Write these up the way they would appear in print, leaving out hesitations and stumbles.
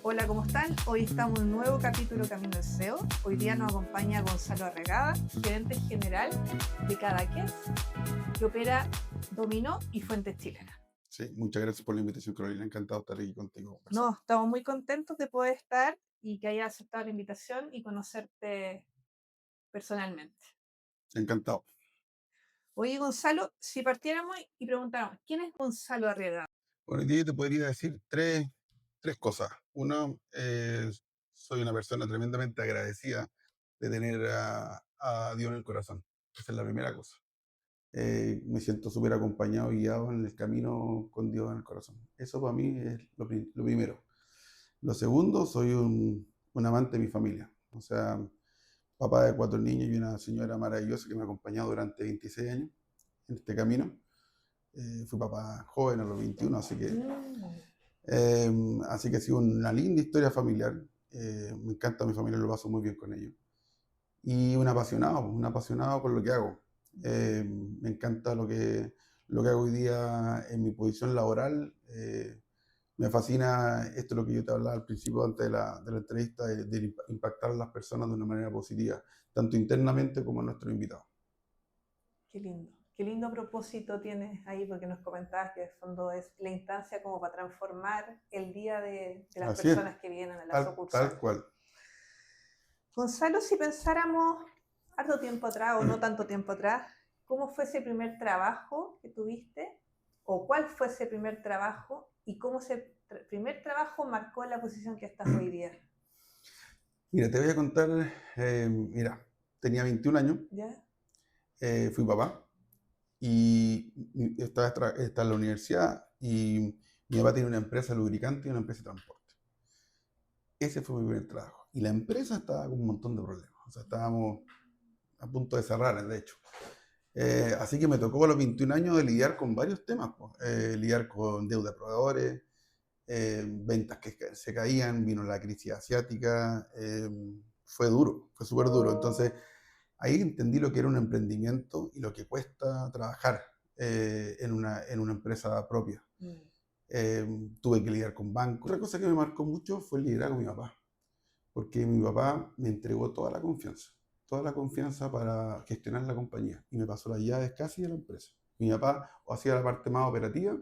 Hola, ¿cómo están? Hoy estamos en un nuevo capítulo Camino al SEO. Hoy día nos acompaña Gonzalo Arregada, gerente general de Cadaqués, que opera Dominó y Fuentes Chilenas. Sí, muchas gracias por la invitación, Carolina. Encantado de estar aquí contigo. No, estamos muy contentos de poder estar y que hayas aceptado la invitación y conocerte personalmente. Encantado. Oye, Gonzalo, si partiéramos y preguntáramos, ¿quién es Gonzalo Arregada? Bueno, hoy día yo te podría decir tres cosas. Una, soy una persona tremendamente agradecida de tener a Dios en el corazón. Esa es la primera cosa. Me siento súper acompañado y guiado en el camino con Dios en el corazón. Eso para mí es lo primero. Lo segundo, soy un amante de mi familia. O sea, papá de 4 niños y una señora maravillosa que me ha acompañado durante 26 años en este camino. Fui papá joven a los 21, así que ha sido una linda historia familiar. Me encanta mi familia, lo paso muy bien con ellos. Y un apasionado por lo que hago. Me encanta lo que hago hoy día en mi posición laboral. Me fascina esto, lo que yo te hablaba al principio, antes de la entrevista, de impactar a las personas de una manera positiva, tanto internamente como a nuestros invitados. Qué lindo propósito tienes ahí, porque nos comentabas que de fondo es la instancia como para transformar el día de las Así es, personas que vienen a la sucursal. tal cual. Gonzalo, si pensáramos harto tiempo atrás o no tanto tiempo atrás, ¿cómo fue ese primer trabajo que tuviste? ¿O cuál fue ese primer trabajo? ¿Y cómo ese primer trabajo marcó la posición que estás hoy día? Mira, te voy a contar, mira, tenía 21 años, ¿Ya? fui papá y estaba en la universidad y mi papá tiene una empresa lubricante y una empresa de transporte. Ese fue mi primer trabajo. Y la empresa estaba con un montón de problemas. O sea, estábamos a punto de cerrar, de hecho. Así que me tocó a los 21 años de lidiar con varios temas, pues. Lidiar con deuda de proveedores, ventas que se caían, vino la crisis asiática, fue duro, fue súper duro. Entonces, ahí entendí lo que era un emprendimiento y lo que cuesta trabajar en una empresa propia. Tuve que lidiar con bancos. Otra cosa que me marcó mucho fue el liderazgo de mi papá, porque mi papá me entregó toda la confianza para gestionar la compañía y me pasó las llaves casi de la empresa. Mi papá hacía la parte más operativa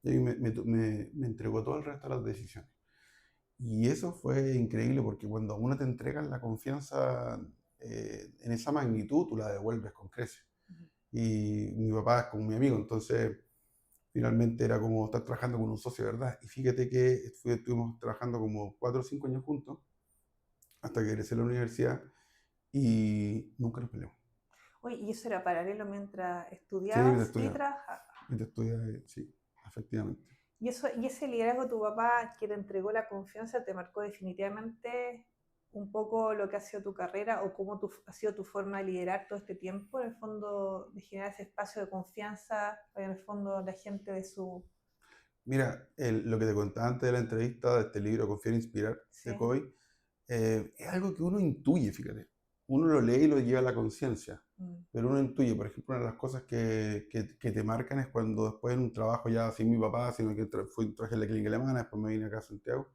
y ahí me entregó todo el resto de las decisiones. Y eso fue increíble porque cuando a uno te entregan la confianza en esa magnitud, tú la devuelves con creces. Y mi papá es como mi amigo, entonces finalmente era como estar trabajando con un socio, ¿verdad? Y fíjate que estuvimos trabajando como 4 o 5 años juntos hasta que egresé a la universidad y nunca nos peleamos. Oye, ¿y eso era paralelo mientras Sí, mientras estudiabas y estudiaba, trabajabas? sí, efectivamente. Y ese liderazgo de tu papá que te entregó la confianza te marcó definitivamente un poco lo que ha sido tu carrera o cómo ha sido tu forma de liderar todo este tiempo, en el fondo de generar ese espacio de confianza, en el fondo la gente de su... Mira, lo que te contaba antes de la entrevista de este libro, Confiar e Inspirar, Sí. de Covey, es algo que uno intuye, fíjate. Uno lo lee y lo lleva a la conciencia, pero uno intuye. Por ejemplo, una de las cosas que te marcan es cuando después en un trabajo ya sin mi papá, sino que trabajé en la clínica alemana, después me vine acá a Santiago,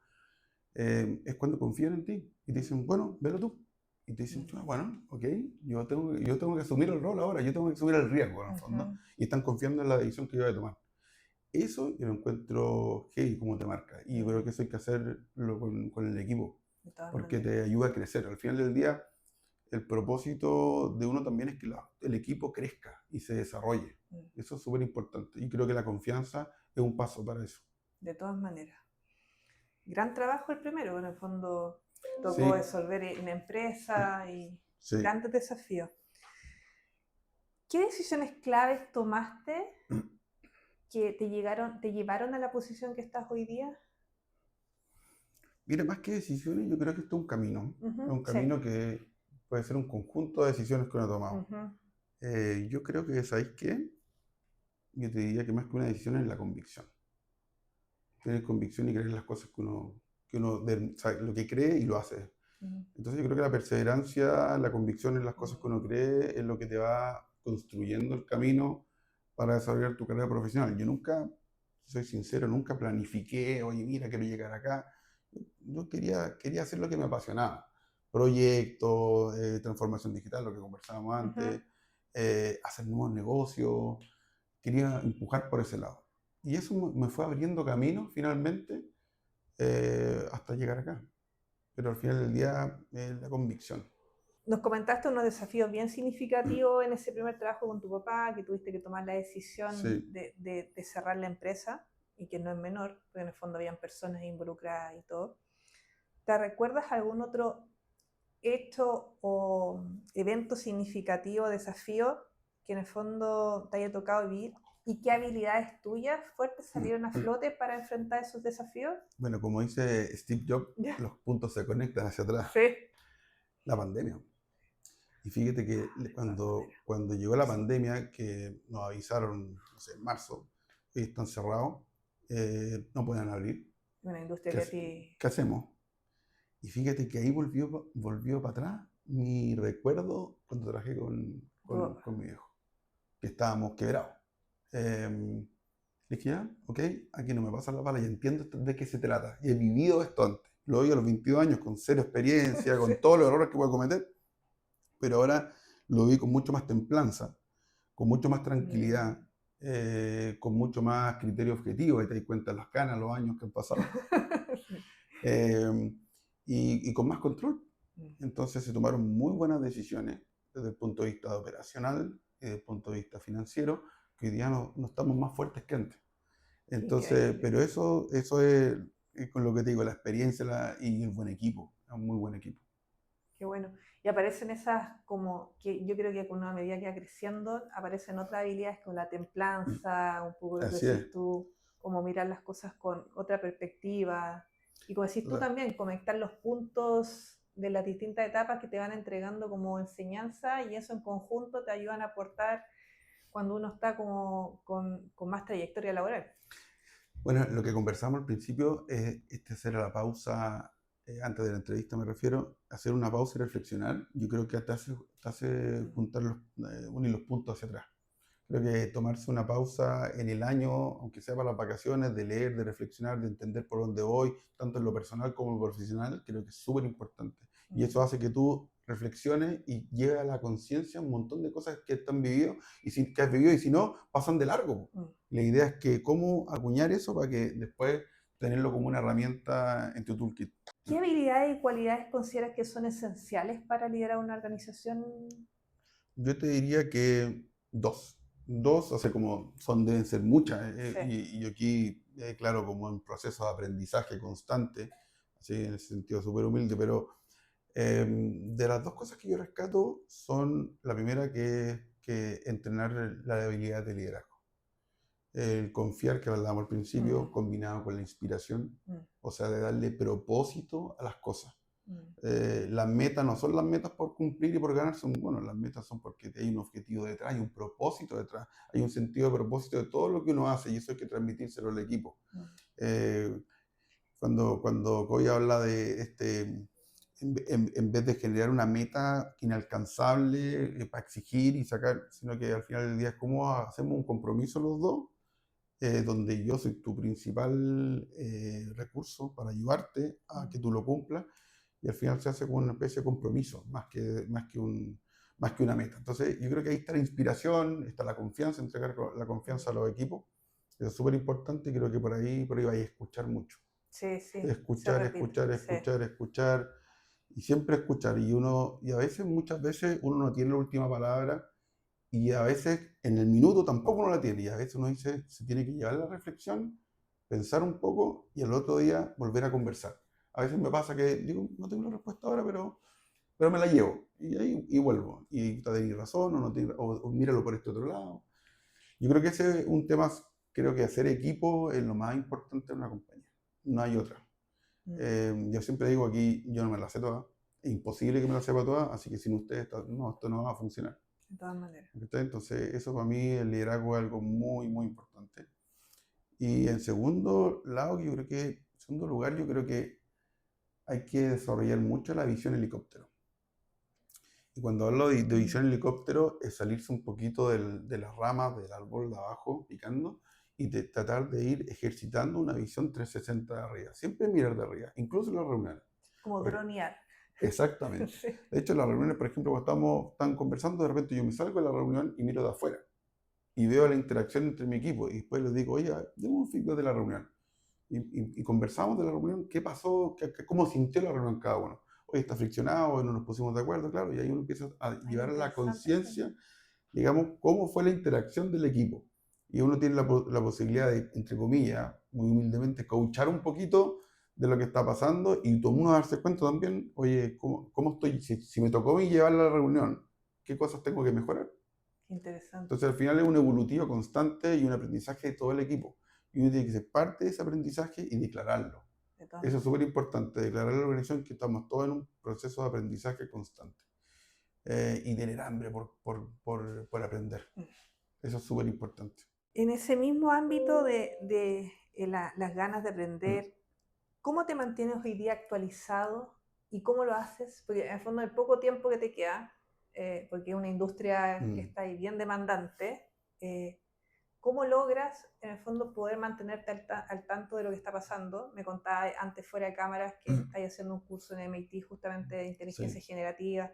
es cuando confían en ti y te dicen, bueno, velo tú. Y te dicen, bueno, ok, yo tengo que asumir el rol ahora, yo tengo que asumir el riesgo, en el fondo, y están confiando en la decisión que yo voy a tomar. Eso yo lo encuentro heavy, como te marca, y yo creo que eso hay que hacerlo con el equipo, porque te ayuda a crecer. Al final del día, el propósito de uno también es que el equipo crezca y se desarrolle. Eso es súper importante, y creo que la confianza es un paso para eso. De todas maneras. Gran trabajo el primero, en el fondo tocó Sí, resolver en empresa y sí. grandes desafíos. ¿Qué decisiones claves tomaste que te llevaron a la posición que estás hoy día? Mira, más que decisiones, yo creo que esto es un camino. Es un Sí. camino que puede ser un conjunto de decisiones que uno ha tomado. Yo creo que, ¿sabéis qué? Yo te diría que más que una decisión es la convicción. Tener convicción y creer en las cosas que uno sabe lo que cree y lo hace. Entonces yo creo que la perseverancia, la convicción en las cosas que uno cree es lo que te va construyendo el camino para desarrollar tu carrera profesional. Yo nunca soy sincero, nunca planifiqué, oye, mira, quiero llegar acá. Yo quería hacer lo que me apasionaba. Proyectos, transformación digital, lo que conversábamos Ujú. antes, hacer nuevos negocios, quería empujar por ese lado. Y eso me fue abriendo camino finalmente hasta llegar acá. Pero al final del día, la convicción. Nos comentaste unos desafíos bien significativos en ese primer trabajo con tu papá, que tuviste que tomar la decisión Sí. de cerrar la empresa, y que no es menor, porque en el fondo habían personas involucradas y todo. ¿Te recuerdas algún otro hecho o evento significativo, desafío, que en el fondo te haya tocado vivir? ¿Y qué habilidades tuyas fuertes salieron a flote para enfrentar esos desafíos? Bueno, como dice Steve Jobs, Ya. los puntos se conectan hacia atrás. Sí. La pandemia. Y fíjate que De todas maneras. cuando llegó la pandemia, que nos avisaron, no sé, en marzo, que están cerrados, no pueden abrir. Una industria ¿Qué, que a ti... qué hacemos? Y fíjate que ahí volvió para atrás mi recuerdo cuando trabajé tu- con mi viejo, que estábamos quebrados. Eh, dije, ya, ok, aquí no me pasa la bala y entiendo de qué se trata. Y he vivido esto antes. Lo viví a los 22 años con cero experiencia, Sí. con todos los errores que voy a cometer, pero ahora lo vi con mucho más templanza, con mucho más tranquilidad, con mucho más criterio objetivo, y te das cuenta las canas, los años que han pasado, eh, y con más control. Entonces se tomaron muy buenas decisiones desde el punto de vista operacional y desde el punto de vista financiero, que hoy día no estamos más fuertes que antes. Qué Entonces, increíble. pero eso es con lo que te digo, la experiencia y el buen equipo, es un muy buen equipo. Qué bueno. Y aparecen esas como que yo creo que con una medida que va creciendo, aparecen otras habilidades como la templanza, un poco lo que Así es. decís tú, como mirar las cosas con otra perspectiva. Y como decís tú La- también, conectar los puntos de las distintas etapas que te van entregando como enseñanza, y eso en conjunto te ayudan a aportar cuando uno está como con más trayectoria laboral. Bueno, lo que conversamos al principio es hacer la pausa, antes de la entrevista me refiero, hacer una pausa y reflexionar. Yo creo que te hace juntar unir los puntos hacia atrás. Creo que tomarse una pausa en el año, aunque sea para las vacaciones, de leer, de reflexionar, de entender por dónde voy, tanto en lo personal como en lo profesional, creo que es súper importante. Y eso hace que tú reflexiones y llegue a la conciencia un montón de cosas que que has vivido, y si no, pasan de largo. Mm. La idea es que cómo acuñar eso para que después tenerlo como una herramienta en tu toolkit. ¿Qué habilidades y cualidades consideras que son esenciales para liderar una organización? Yo te diría que dos. Dos, o sea, como deben ser muchas. Sí. Y aquí, claro, como en proceso de aprendizaje constante, así en ese sentido súper humilde, pero de las dos cosas que yo rescato son la primera que entrenar la habilidad de liderazgo. El confiar, que hablábamos al principio, Mm, combinado con la inspiración, mm, o sea, de darle propósito a las cosas. mm. Las metas no son las metas por cumplir y por ganar, bueno, las metas son porque hay un objetivo detrás, hay un propósito detrás, hay un sentido de propósito de todo lo que uno hace, y eso hay que transmitírselo al equipo. Mm. Eh, cuando Coy habla de en vez de generar una meta inalcanzable para exigir y sacar, sino que al final del día es cómo hacemos un compromiso los dos, donde yo soy tu principal recurso para ayudarte a que tú lo cumplas, y al final se hace como una especie de compromiso, más que una meta. Entonces, yo creo que ahí está la inspiración, está la confianza, entregar la confianza a los equipos. Eso es súper importante, y creo que por ahí vais a escuchar mucho. Sí, sí, se Escuchar, repite. escuchar, Sí. escuchar, escuchar, y siempre escuchar. Y a veces, muchas veces, uno no tiene la última palabra, y a veces en el minuto tampoco uno la tiene, y a veces uno dice, se tiene que llevar la reflexión, pensar un poco y al otro día volver a conversar. A veces me pasa que digo, no tengo la respuesta ahora, pero me la llevo y vuelvo. Y tenéis razón, o míralo por este otro lado. Yo creo que ese es un tema, creo que hacer equipo es lo más importante en una compañía. No hay otra. Mm. Yo siempre digo aquí, yo no me la sé toda, es imposible que me la sepa toda, así que sin ustedes esto no va a funcionar. De todas maneras. Entonces, eso para mí, el liderazgo es algo muy, muy importante. Y en segundo lado, en segundo lugar, yo creo que hay que desarrollar mucho la visión helicóptero. Y cuando hablo de Mm. visión helicóptero, es salirse un poquito de las ramas del árbol de abajo, picando, y tratar de ir ejercitando una visión 360 de arriba, siempre mirar de arriba, incluso en las reuniones. Como dronear. Exactamente. Sí. De hecho, en las reuniones, por ejemplo, cuando están conversando, de repente yo me salgo de la reunión y miro de afuera y veo la interacción entre mi equipo y después les digo, oye, denme un feedback de la reunión. Y conversamos de la reunión, qué pasó, cómo sintió la reunión cada uno. Oye, está friccionado, no nos pusimos de acuerdo, claro, y ahí uno empieza a Ay, llevar a la interesante. conciencia, digamos, cómo fue la interacción del equipo. Y uno tiene la posibilidad de, entre comillas, muy humildemente, coachar un poquito de lo que está pasando y uno darse cuenta también, oye, ¿cómo estoy? Si me tocó a mí llevar la reunión, ¿qué cosas tengo que mejorar? Qué interesante. Entonces, al final es un evolutivo constante y un aprendizaje de todo el equipo. Y uno tiene que ser parte de ese aprendizaje y declararlo. De todas Eso es maneras. súper importante, declarar a la organización que estamos todos en un proceso de aprendizaje constante. Y tener hambre por aprender. Eso es súper importante. En ese mismo ámbito de las ganas de aprender, ¿cómo te mantienes hoy día actualizado y cómo lo haces? Porque en el fondo el poco tiempo que te queda, porque es una industria que está ahí bien demandante, eh, ¿cómo logras en el fondo poder mantenerte al tanto de lo que está pasando? Me contaba antes fuera de cámaras que estáis haciendo un curso en MIT justamente de inteligencia Sí. generativa.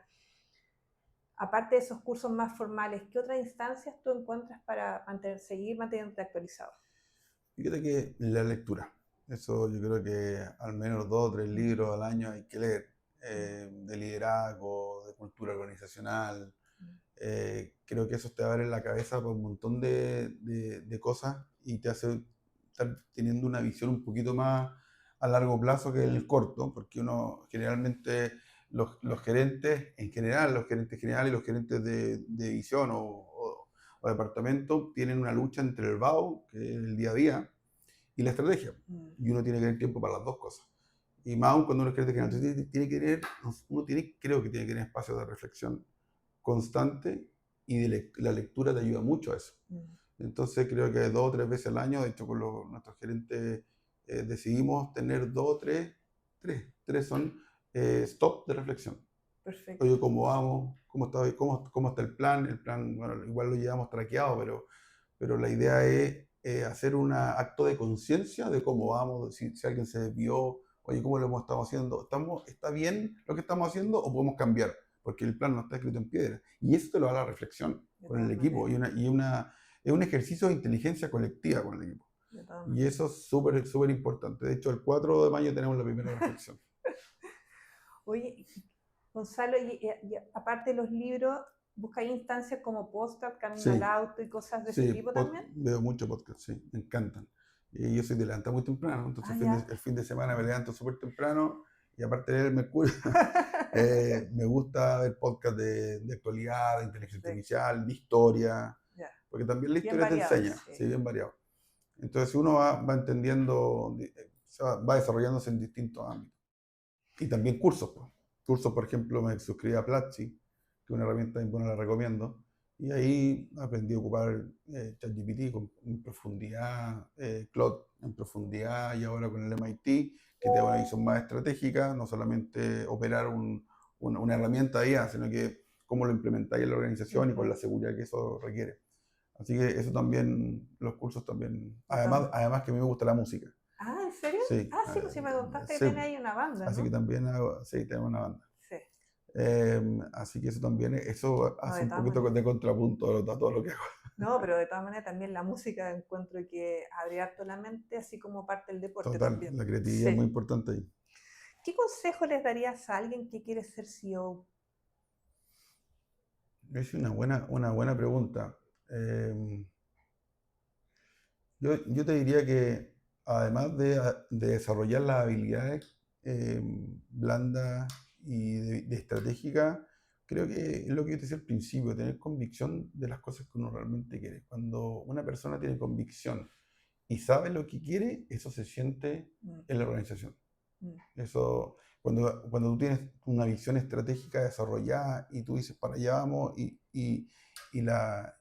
Aparte de esos cursos más formales, ¿qué otras instancias tú encuentras para seguir manteniéndote actualizado? Fíjate que la lectura, eso yo creo que al menos 2 o 3 libros al año hay que leer, de liderazgo, de cultura organizacional. Creo que eso te abre la cabeza para un montón de cosas y te hace estar teniendo una visión un poquito más a largo plazo que el corto, porque uno generalmente, los gerentes en general, los gerentes generales y los gerentes de división o departamento tienen una lucha entre el BAU, que es el día a día, y la estrategia. Y uno tiene que tener tiempo para las dos cosas. Y más aún cuando uno es gerente general. Entonces creo que tiene que tener espacios de reflexión constante y la lectura te ayuda mucho a eso. Entonces creo que 2 o 3 veces al año, de hecho con nuestros gerentes decidimos tener 2 o 3 son stop de reflexión. Perfecto. Oye, ¿cómo vamos? ¿Cómo está el plan? El plan, bueno, igual lo llevamos traqueado, pero la idea es hacer un acto de conciencia de cómo vamos, si alguien se desvió, oye, ¿cómo lo hemos estado haciendo? ¿Está bien lo que estamos haciendo o podemos cambiar? Porque el plan no está escrito en piedra. Y eso te lo da la reflexión con el equipo es un ejercicio de inteligencia colectiva con el equipo. Y eso es súper, súper importante. De hecho, el 4 de mayo tenemos la primera reflexión. Oye, Gonzalo, y aparte de los libros, ¿buscas instancias como podcast, camino al Sí, auto y cosas de ese sí, tipo también? veo mucho podcast, sí, me encantan. Y yo soy de levantar muy temprano, entonces Ya. el fin de semana me levanto súper temprano y aparte de leer el Mercurio, me gusta ver podcast de actualidad, de inteligencia artificial, de historia, Ya. porque también la Bien historia te variado, enseña, sí. sí, bien variado. Entonces uno va entendiendo, va desarrollándose en distintos ámbitos. Y también cursos, pues. Cursos, por ejemplo, me suscribí a Platzi, que es una herramienta muy buena, la recomiendo. Y ahí aprendí a ocupar ChatGPT en profundidad, Claude en profundidad, y ahora con el MIT, que te da una visión más estratégica, no solamente operar una herramienta de IA, sino que cómo lo implementáis en la organización y con la seguridad que eso requiere. Así que eso también, los cursos también. Además que a mí me gusta la música. Ah, ¿en serio? Sí, Sí, pues sí me contaste que sí. tenía ahí una banda, Así que ¿no? también sí, tenemos una banda. Sí. Así que eso también, eso No, hace de un todas poquito maneras. de contrapunto a todo lo que hago. No, pero de todas maneras también la música encuentro que abre harto la mente, así como parte del deporte Total, también. la creatividad es muy Sí. importante ahí. ¿Qué consejo les darías a alguien que quiere ser CEO? Es una buena pregunta. Eh, yo te diría que además de desarrollar las habilidades blandas y de estratégica, creo que es lo que yo te decía al principio, tener convicción de las cosas que uno realmente quiere. Cuando una persona tiene convicción y sabe lo que quiere, eso se siente Mm, en la organización. mm, Eso, cuando tú tienes una visión estratégica desarrollada y tú dices para allá vamos y la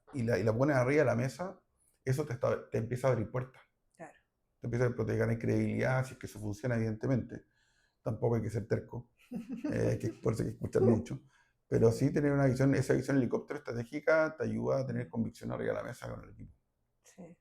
pones arriba de la mesa, eso te empieza a abrir puertas. claro. Te empieza a proteger en credibilidad, si es que eso funciona, evidentemente. Tampoco hay que ser terco, por eso hay que escuchar mucho. Pero sí tener esa visión helicóptero estratégica te ayuda a tener convicción arriba de la mesa con el equipo. Sí.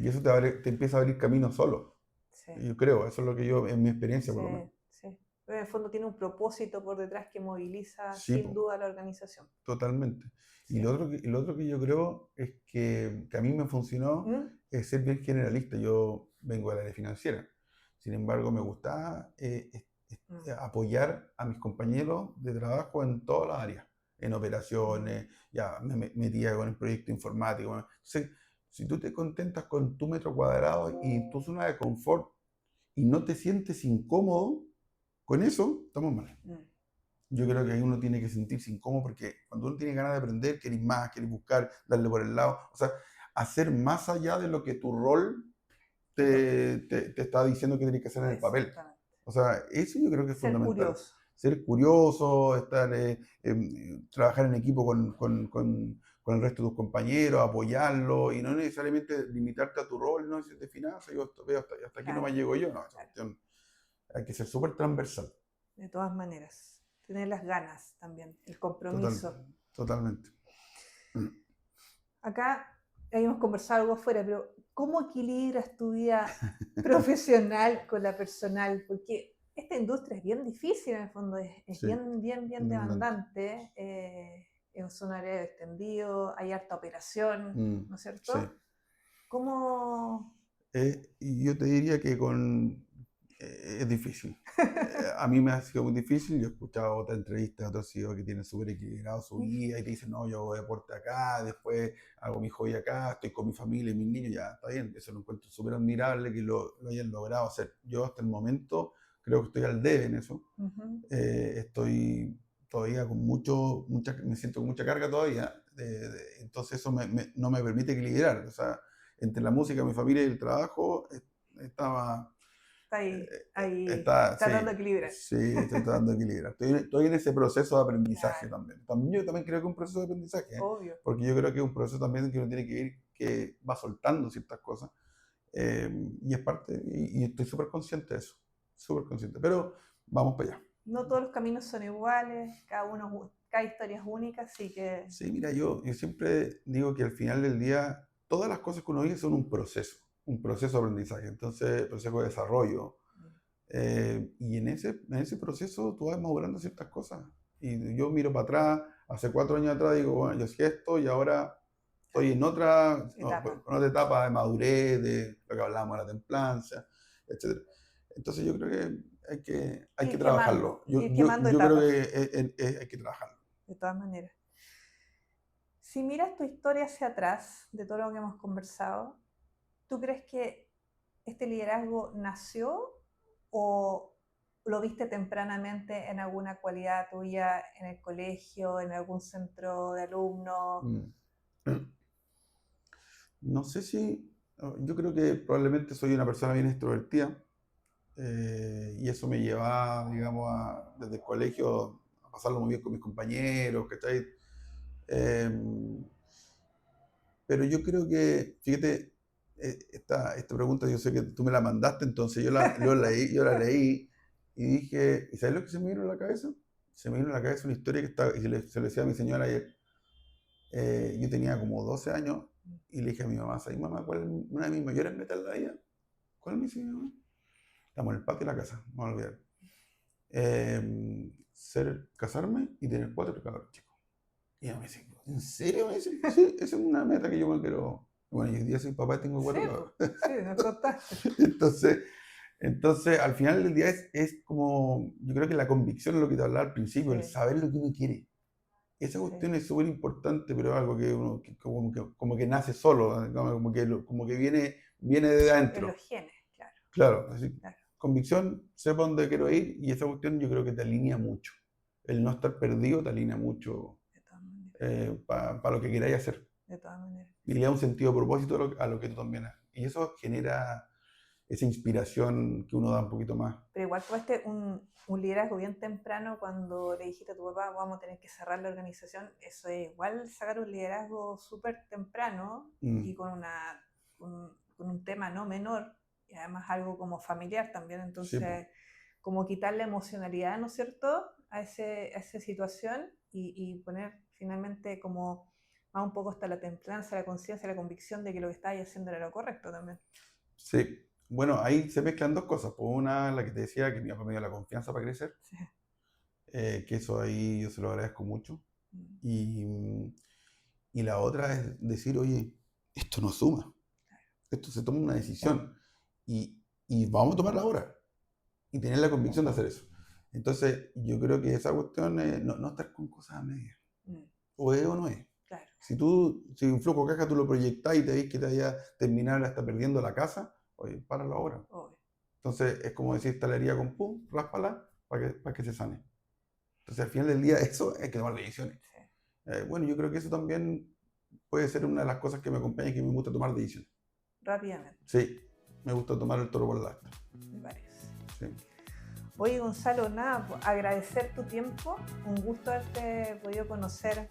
Y eso te empieza a abrir camino solo. Sí, Yo creo, eso es lo que yo, en mi experiencia por sí, lo menos. sí. Pero en el fondo tiene un propósito por detrás que moviliza Sí, sin po, duda a la organización. totalmente. Y Sí. lo otro que yo creo es que a mí me funcionó ¿Mm? es ser bien generalista. Yo vengo del área financiera. Sin embargo, me gustaba Mm, apoyar a mis compañeros de trabajo en todas las áreas, en mm, operaciones, ya me metía con el proyecto informático. Entonces, si tú te contentas con tu metro cuadrado y tu zona de confort y no te sientes incómodo con eso, estamos mal. mm. Yo creo que ahí uno tiene que sentirse incómodo porque cuando uno tiene ganas de aprender, querés más, querés buscar, darle por el lado. O sea, hacer más allá de lo que tu rol Te toca. te está diciendo que tienes que hacer en el papel. Exactamente. O sea, eso yo creo que es Ser fundamental. curioso. Ser curioso, estar, trabajar en equipo con el resto de tus compañeros, apoyarlo y no necesariamente limitarte a tu rol, no es de finanzas, yo veo hasta aquí no me Claro, llego yo, no, esa claro. cuestión hay que ser súper transversal, De todas maneras. Tener las ganas también, el total, compromiso. totalmente. Acá habíamos conversado algo afuera, pero ¿cómo equilibras tu vida profesional con la personal? Porque esta industria es bien difícil en el fondo, es Sí, bien, bien, bien demandante. demandante. Es un área extendido, hay harta operación, Mm, ¿no es sí. cierto? ¿Cómo? Y yo te diría que es difícil. A mí me ha sido muy difícil. Yo he escuchado otras entrevistas de otros CEO que tienen súper equilibrado su vida y te dicen, no, yo hago deporte acá, después hago mi hobby acá, estoy con mi familia y mis niños, ya está bien. Eso lo encuentro súper admirable que lo hayan logrado hacer. Yo hasta el momento creo que estoy al debe en eso. Ujú. Estoy todavía me siento con mucha carga todavía, entonces eso no me permite equilibrar, o sea, entre la música, mi familia y el trabajo, estaba, Está ahí sí, tratando de equilibrar. sí, estoy tratando de equilibrar, estoy en ese proceso de aprendizaje Claro, también. Yo también creo que es un proceso de aprendizaje, obvio. porque yo creo que es un proceso también que uno tiene que ir, que va soltando ciertas cosas, y es parte, y estoy súper consciente de eso, súper consciente, pero vamos para allá. No todos los caminos son iguales, cada historia es única, así que Sí, mira, yo siempre digo que al final del día todas las cosas que uno vive son un proceso de aprendizaje, entonces, proceso de desarrollo. Y en ese proceso tú vas madurando ciertas cosas. Y yo miro para atrás, hace 4 años atrás digo, bueno, yo hacía esto y ahora estoy en otra, no, etapa. en otra etapa de madurez, de lo que hablábamos de la templanza, etc. Entonces yo creo que hay que trabajarlo. Ir quemando Yo creo etapas, que hay que trabajarlo. de todas maneras. Si miras tu historia hacia atrás, de todo lo que hemos conversado, ¿tú crees que este liderazgo nació o lo viste tempranamente en alguna cualidad tuya en el colegio, en algún centro de alumnos? Mm. No sé si, yo creo que probablemente soy una persona bien extrovertida, y eso me lleva, digamos, desde el colegio a pasarlo muy bien con mis compañeros, ¿cachai? Eh, pero yo creo que, fíjate, esta pregunta yo sé que tú me la mandaste, entonces yo la leí y dije, ¿y sabes lo que se me vino a la cabeza? Se me vino a la cabeza una historia que estaba, y se lo decía a mi señora ayer. Yo tenía como 12 años y le dije a mi mamá, ¿sabes, mamá, cuál es una de mis mayores metas en la vida? ¿Cuál me dice mi mamá? Estamos en el patio de la casa, no me voy a olvidar. Casarme y tener 4 cabros chicos. Y ella me dice, ¿en serio? Me dice, sí, esa es una meta que yo me quiero. Bueno, yo hoy día soy papá y tengo Sí, 4 cabros. pues, sí, nos contaste. Entonces, al final del día es como, yo creo que la convicción es lo que te hablaba al principio, el Sí, saber lo que uno quiere. Esa sí. cuestión es súper importante, pero es algo que uno como que nace solo, ¿no? Como que viene de En los adentro. genes, claro, Claro, así, claro. convicción, sepa dónde quiero ir y esa cuestión yo creo que te alinea mucho. El no estar perdido te alinea mucho, De todas maneras, para lo que queráis hacer. de todas maneras. Y le da un sentido de propósito a lo que tú también haces. Y eso genera esa inspiración que uno da un poquito más. Pero igual tuviste un liderazgo bien temprano cuando le dijiste a tu papá, vamos a tener que cerrar la organización. Eso es igual sacar un liderazgo súper temprano y Mm, con un tema no menor, y además algo como familiar también. sí, po. Entonces, como quitarle emocionalidad, ¿no es cierto?, a esa situación y poner finalmente como más un poco hasta la templanza, la conciencia, la convicción de que lo que estabas haciendo era lo correcto también. Sí, bueno, ahí se mezclan dos cosas. Por una, la que te decía, que mi papá me dio la confianza para crecer, Sí. que eso ahí yo se lo agradezco mucho. Mm. Y la otra es decir, oye, esto no suma, esto se toma una decisión y vamos a tomarla ahora y tener la convicción de hacer eso. Entonces, yo creo que esa cuestión es no estar con cosas a medias. Mm. O es o no es. Claro. Si un flujo de caja tú lo proyectás y te ves que te vaya a terminar hasta perdiendo la casa, oye, páralo ahora. Obvio. Entonces, es como decir, esta herida con pum, ráspala para que se sane. Entonces, al final del día, eso hay que tomar decisiones. Sí. Bueno, yo creo que eso también puede ser una de las cosas que me acompaña y que me gusta tomar decisiones. Rápidamente. Sí, me gusta tomar el toro por la asta. Me parece. Sí. Oye, Gonzalo, nada, agradecer tu tiempo, un gusto haberte podido conocer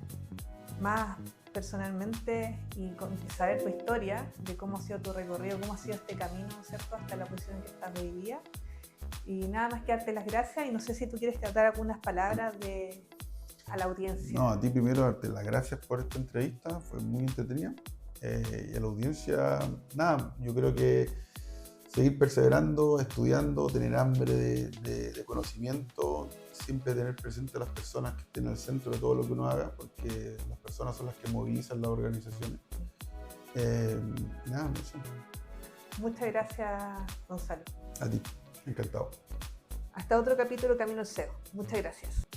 más personalmente y saber tu historia, de cómo ha sido tu recorrido, cómo ha sido este camino, ¿cierto?, hasta la posición en que estás hoy día. Y nada más que darte las gracias y no sé si tú quieres dar algunas palabras a la audiencia. No, a ti primero darte las gracias por esta entrevista, fue muy entretenida. Y a la audiencia, nada, yo creo que seguir perseverando, estudiando, tener hambre de conocimiento, siempre tener presente a las personas que estén al centro de todo lo que uno haga, porque las personas son las que movilizan las organizaciones. Nada, no sé. Muchas gracias, Gonzalo. A ti, encantado. Hasta otro capítulo Camino al SEO. Muchas gracias.